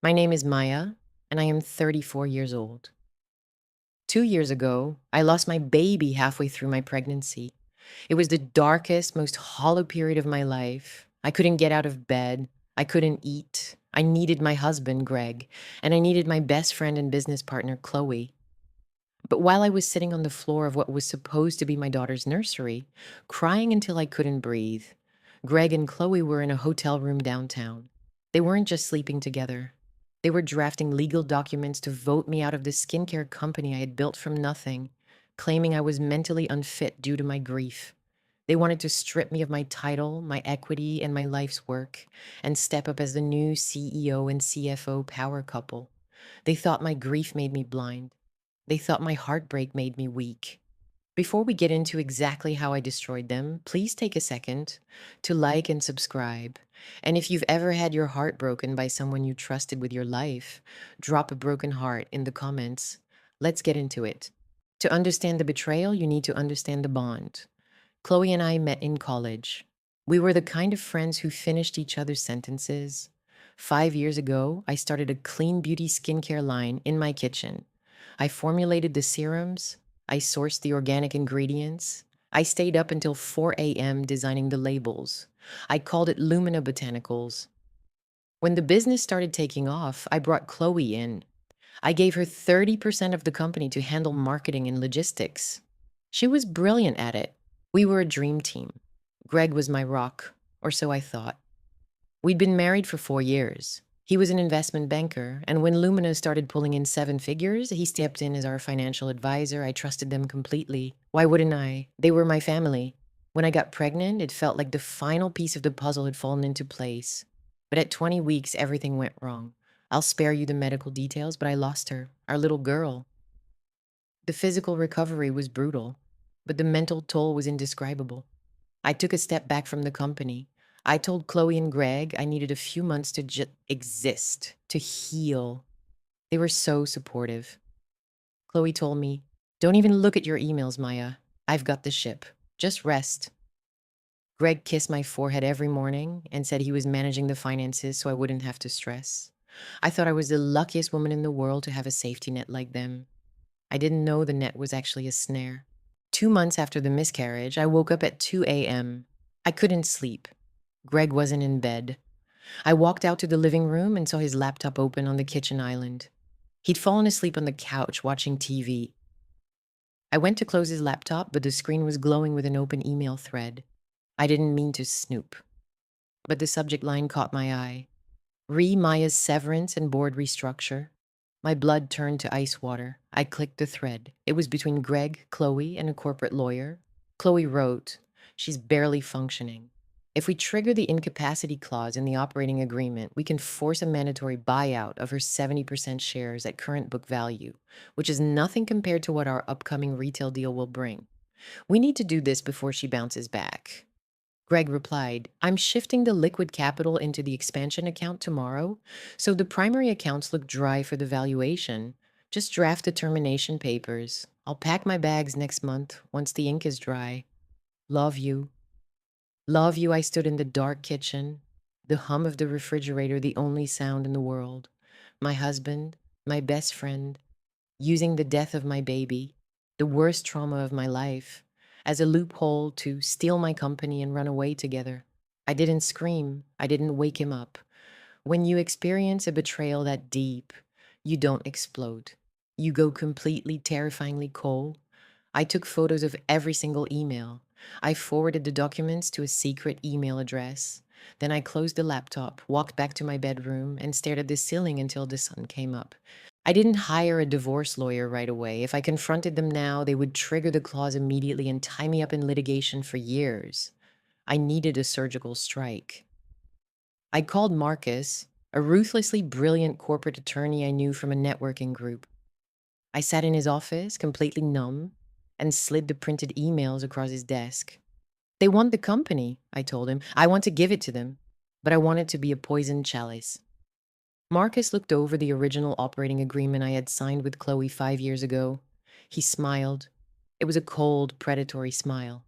My name is Maya, and I am 34 years old. 2 years ago, I lost my baby halfway through my pregnancy. It was the darkest, most hollow period of my life. I couldn't get out of bed. I couldn't eat. I needed my husband, Greg, and I needed my best friend and business partner, Chloe. But while I was sitting on the floor of what was supposed to be my daughter's nursery, crying until I couldn't breathe, Greg and Chloe were in a hotel room downtown. They weren't just sleeping together. They were drafting legal documents to vote me out of the skincare company I had built from nothing, claiming I was mentally unfit due to my grief. They wanted to strip me of my title, my equity, and my life's work, and step up as the new CEO and CFO power couple. They thought my grief made me blind. They thought my heartbreak made me weak. Before we get into exactly how I destroyed them, please take a second to like and subscribe. And if you've ever had your heart broken by someone you trusted with your life, drop a broken heart in the comments. Let's get into it. To understand the betrayal, you need to understand the bond. Chloe and I met in college. We were the kind of friends who finished each other's sentences. 5 years ago, I started a clean beauty skincare line in my kitchen. I formulated the serums. I sourced the organic ingredients. I stayed up until 4 a.m. designing the labels. I called it Lumina Botanicals. When the business started taking off, I brought Chloe in. I gave her 30% of the company to handle marketing and logistics. She was brilliant at it. We were a dream team. Greg was my rock, or so I thought. We'd been married for 4 years. He was an investment banker, and when Lumina started pulling in seven figures, he stepped in as our financial advisor. I trusted them completely. Why wouldn't I? They were my family. When I got pregnant, it felt like the final piece of the puzzle had fallen into place. But at 20 weeks, everything went wrong. I'll spare you the medical details, but I lost her, our little girl. The physical recovery was brutal, but the mental toll was indescribable. I took a step back from the company. I told Chloe and Greg I needed a few months to just exist, to heal. They were so supportive. Chloe told me, "Don't even look at your emails, Maya. I've got the ship. Just rest." Greg kissed my forehead every morning and said he was managing the finances so I wouldn't have to stress. I thought I was the luckiest woman in the world to have a safety net like them. I didn't know the net was actually a snare. 2 months after the miscarriage, I woke up at 2 a.m. I couldn't sleep. Greg wasn't in bed. I walked out to the living room and saw his laptop open on the kitchen island. He'd fallen asleep on the couch watching TV. I went to close his laptop, but the screen was glowing with an open email thread. I didn't mean to snoop, but the subject line caught my eye. Maya's severance and board restructure. My blood turned to ice water. I clicked the thread. It was between Greg, Chloe, and a corporate lawyer. Chloe wrote, "She's barely functioning. If we trigger the incapacity clause in the operating agreement, we can force a mandatory buyout of her 70% shares at current book value, which is nothing compared to what our upcoming retail deal will bring. We need to do this before she bounces back." Greg replied, "I'm shifting the liquid capital into the expansion account tomorrow, so the primary accounts look dry for the valuation. Just draft the termination papers. I'll pack my bags next month once the ink is dry. Love you." Love you, I stood in the dark kitchen, the hum of the refrigerator the only sound in the world. My husband, my best friend, using the death of my baby, the worst trauma of my life, as a loophole to steal my company and run away together. I didn't scream. I didn't wake him up. When you experience a betrayal that deep, you don't explode. You go completely terrifyingly cold. I took photos of every single email. I forwarded the documents to a secret email address. Then I closed the laptop, walked back to my bedroom, and stared at the ceiling until the sun came up. I didn't hire a divorce lawyer right away. If I confronted them now, they would trigger the clause immediately and tie me up in litigation for years. I needed a surgical strike. I called Marcus, a ruthlessly brilliant corporate attorney I knew from a networking group. I sat in his office, completely numb, and slid the printed emails across his desk. "They want the company," I told him. "I want to give it to them, but I want it to be a poisoned chalice." Marcus looked over the original operating agreement I had signed with Chloe 5 years ago. He smiled. It was a cold, predatory smile.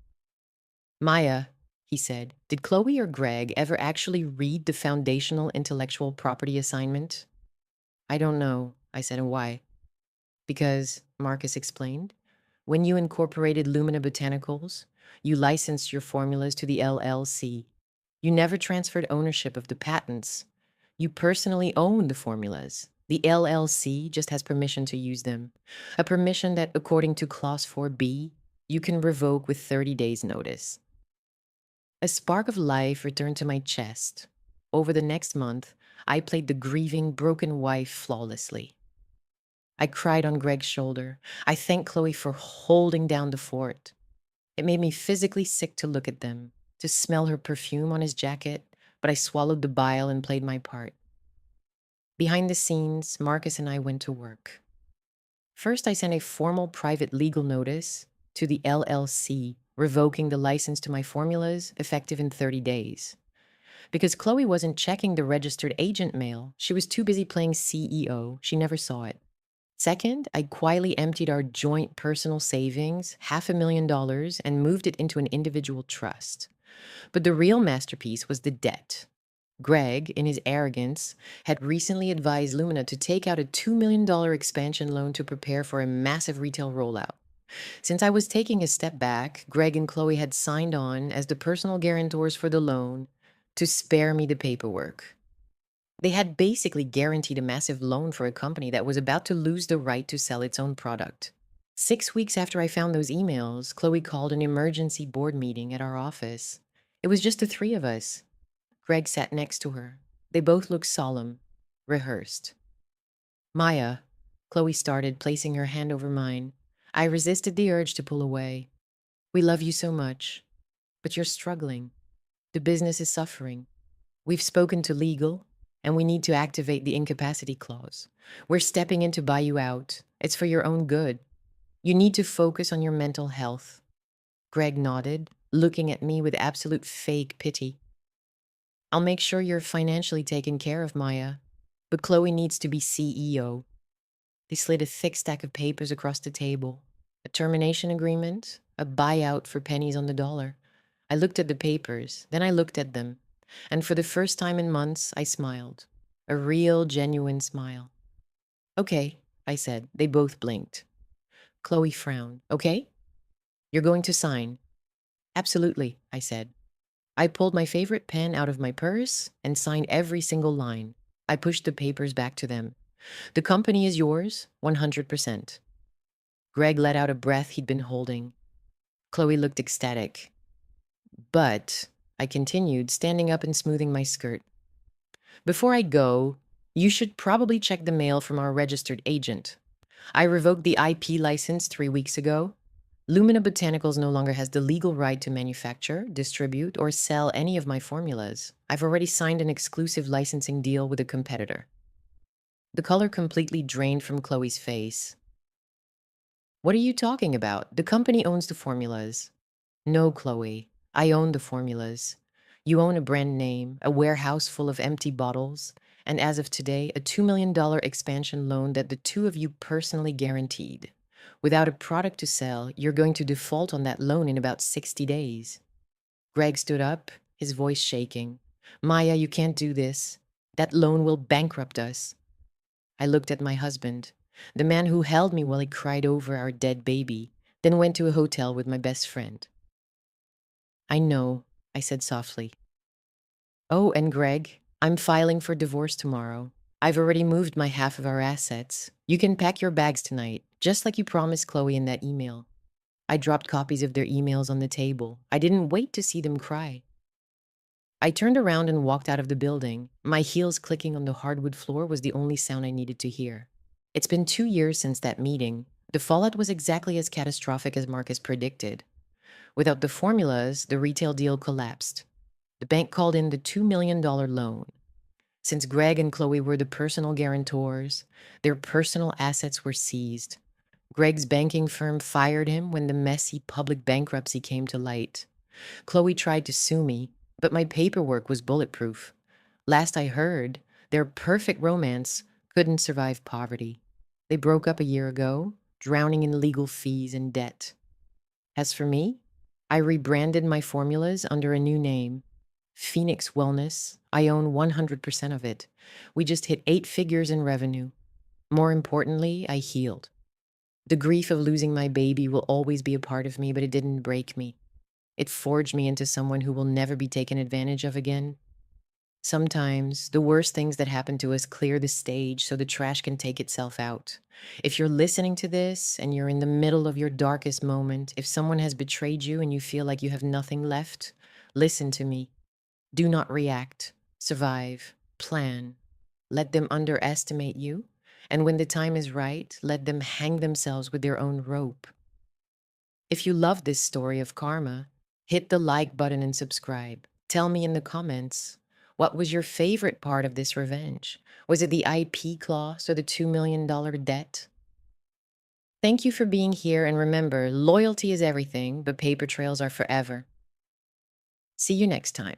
"Maya," he said, "did Chloe or Greg ever actually read the foundational intellectual property assignment?" I don't know, I said, and why? Because, Marcus explained, when you incorporated Lumina Botanicals, you licensed your formulas to the LLC. You never transferred ownership of the patents. You personally own the formulas. The LLC just has permission to use them, a permission that, according to Clause 4B, you can revoke with 30 days' notice. A spark of life returned to my chest. Over the next month, I played the grieving, broken wife flawlessly. I cried on Greg's shoulder. I thanked Chloe for holding down the fort. It made me physically sick to look at them, to smell her perfume on his jacket, but I swallowed the bile and played my part. Behind the scenes, Marcus and I went to work. First, I sent a formal private legal notice to the LLC, revoking the license to my formulas, effective in 30 days. Because Chloe wasn't checking the registered agent mail, she was too busy playing CEO, she never saw it. Second, I quietly emptied our joint personal savings, $500,000, and moved it into an individual trust. But the real masterpiece was the debt. Greg, in his arrogance, had recently advised Lumina to take out a $2 million expansion loan to prepare for a massive retail rollout. Since I was taking a step back, Greg and Chloe had signed on as the personal guarantors for the loan to spare me the paperwork. They had basically guaranteed a massive loan for a company that was about to lose the right to sell its own product. 6 weeks after I found those emails, Chloe called an emergency board meeting at our office. It was just the three of us. Greg sat next to her. They both looked solemn, rehearsed. Maya, Chloe started, placing her hand over mine. I resisted the urge to pull away. We love you so much, but you're struggling. The business is suffering. We've spoken to legal, and we need to activate the incapacity clause. We're stepping in to buy you out. It's for your own good. You need to focus on your mental health. Greg nodded, looking at me with absolute fake pity. I'll make sure you're financially taken care of, Maya, but Chloe needs to be CEO. They slid a thick stack of papers across the table. A termination agreement, a buyout for pennies on the dollar. I looked at the papers, then I looked at them, and for the first time in months, I smiled. A real, genuine smile. Okay, I said. They both blinked. Chloe frowned. Okay? You're going to sign? Absolutely, I said. I pulled my favorite pen out of my purse and signed every single line. I pushed the papers back to them. The company is yours, 100%. Greg let out a breath he'd been holding. Chloe looked ecstatic. But, I continued, standing up and smoothing my skirt, before I go, you should probably check the mail from our registered agent. I revoked the IP license 3 weeks ago. Lumina Botanicals no longer has the legal right to manufacture, distribute, or sell any of my formulas. I've already signed an exclusive licensing deal with a competitor. The color completely drained from Chloe's face. What are you talking about? The company owns the formulas. No, Chloe. I own the formulas. You own a brand name, a warehouse full of empty bottles, and as of today, a $2 million expansion loan that the two of you personally guaranteed. Without a product to sell, you're going to default on that loan in about 60 days. Greg stood up, his voice shaking. Maya, you can't do this. That loan will bankrupt us. I looked at my husband, the man who held me while he cried over our dead baby, then went to a hotel with my best friend. I know, I said softly. Oh, and Greg, I'm filing for divorce tomorrow. I've already moved my half of our assets. You can pack your bags tonight, just like you promised Chloe in that email. I dropped copies of their emails on the table. I didn't wait to see them cry. I turned around and walked out of the building. My heels clicking on the hardwood floor was the only sound I needed to hear. It's been 2 years since that meeting. The fallout was exactly as catastrophic as Marcus predicted. Without the formulas, the retail deal collapsed. The bank called in the $2 million loan. Since Greg and Chloe were the personal guarantors, their personal assets were seized. Greg's banking firm fired him when the messy public bankruptcy came to light. Chloe tried to sue me, but my paperwork was bulletproof. Last I heard, their perfect romance couldn't survive poverty. They broke up a year ago, drowning in legal fees and debt. As for me, I rebranded my formulas under a new name, Phoenix Wellness, I own 100% of it. We just hit 8 figures in revenue. More importantly, I healed. The grief of losing my baby will always be a part of me, but it didn't break me. It forged me into someone who will never be taken advantage of again. Sometimes the worst things that happen to us clear the stage so the trash can take itself out. If you're listening to this and you're in the middle of your darkest moment, if someone has betrayed you and you feel like you have nothing left, listen to me. Do not react. Survive. Plan. Let them underestimate you. And when the time is right, let them hang themselves with their own rope. If you love this story of karma, hit the like button and subscribe. Tell me in the comments, what was your favorite part of this revenge? Was it the IP clause or the $2 million debt? Thank you for being here, and remember, loyalty is everything, but paper trails are forever. See you next time.